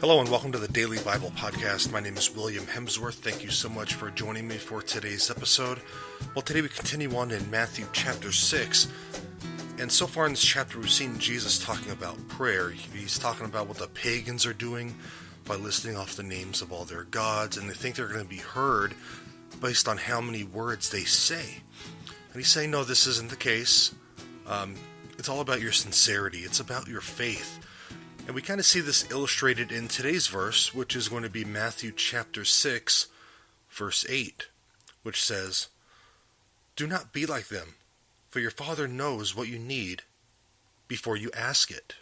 Hello and welcome to the Daily Bible Podcast. My name is William Hemsworth. Thank you so much for joining me for today's episode. Well, today we continue on in Matthew chapter 6. And so far in this chapter, we've seen Jesus talking about prayer. He's talking about what the pagans are doing by listing off the names of all their gods, and they think they're going to be heard based on how many words they say. And he's saying, no, this isn't the case. It's all about your sincerity. It's about your faith. And we kind of see this illustrated in today's verse, which is going to be Matthew chapter 6, verse 8, which says, "Do not be like them, for your Father knows what you need before you ask it."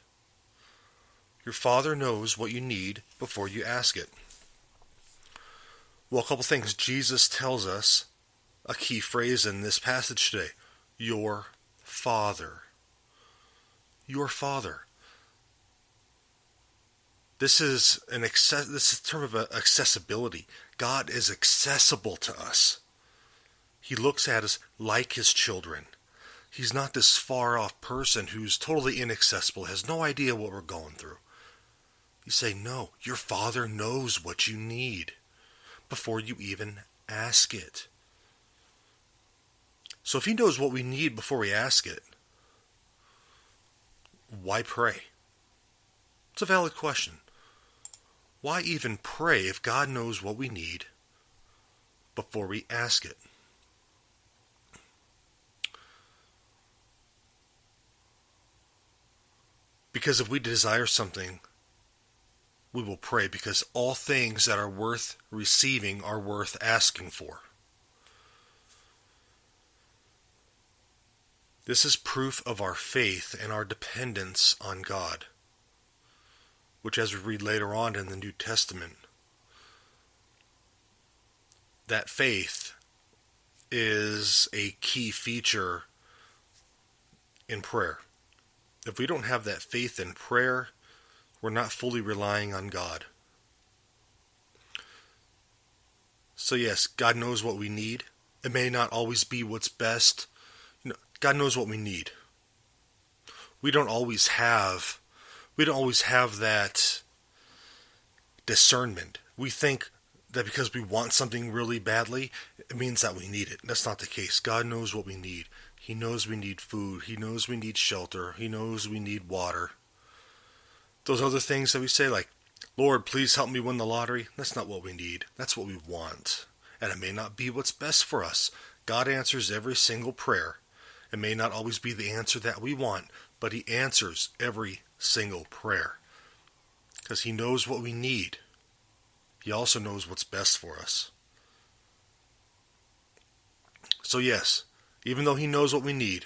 Your Father knows what you need before you ask it. Well, a couple things. Jesus tells us a key phrase in this passage today. Your Father. Your Father. This is a term of accessibility. God is accessible to us. He looks at us like his children. He's not this far-off person who's totally inaccessible, has no idea what we're going through. You say, no, your Father knows what you need before you even ask it. So if he knows what we need before we ask it, why pray? It's a valid question. Why even pray if God knows what we need before we ask it? Because if we desire something, we will pray, because all things that are worth receiving are worth asking for. This is proof of our faith and our dependence on God, which, as we read later on in the New Testament, that faith is a key feature in prayer. If we don't have that faith in prayer, we're not fully relying on God. So yes, God knows what we need. It may not always be what's best. God knows what we need. We don't always have that discernment. We think that because we want something really badly, it means that we need it. That's not the case. God knows what we need. He knows we need food. He knows we need shelter. He knows we need water. Those other things that we say, like, Lord, please help me win the lottery, that's not what we need. That's what we want. And it may not be what's best for us. God answers every single prayer. It may not always be the answer that we want, but he answers every single prayer, because he knows what we need. He also knows what's best for us. So yes, even though he knows what we need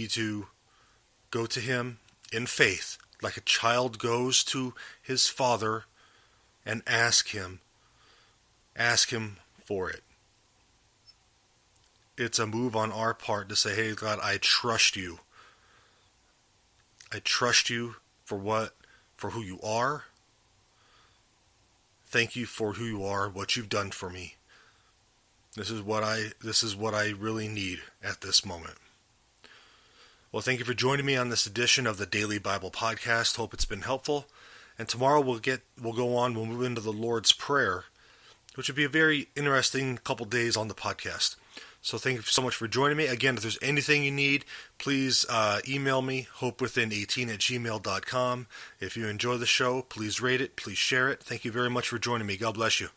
to go to him in faith, like a child goes to his father and ask him for it. It's a move on our part to say, hey God, I trust you. I trust you for who you are. Thank you for who you are, what you've done for me. This is what I really need at this moment. Well, thank you for joining me on this edition of the Daily Bible Podcast. Hope it's been helpful. And tomorrow we'll move into the Lord's Prayer, which would be a very interesting couple days on the podcast. So thank you so much for joining me. Again, if there's anything you need, please email me, hopewithin18@gmail.com. If you enjoy the show, please rate it, please share it. Thank you very much for joining me. God bless you.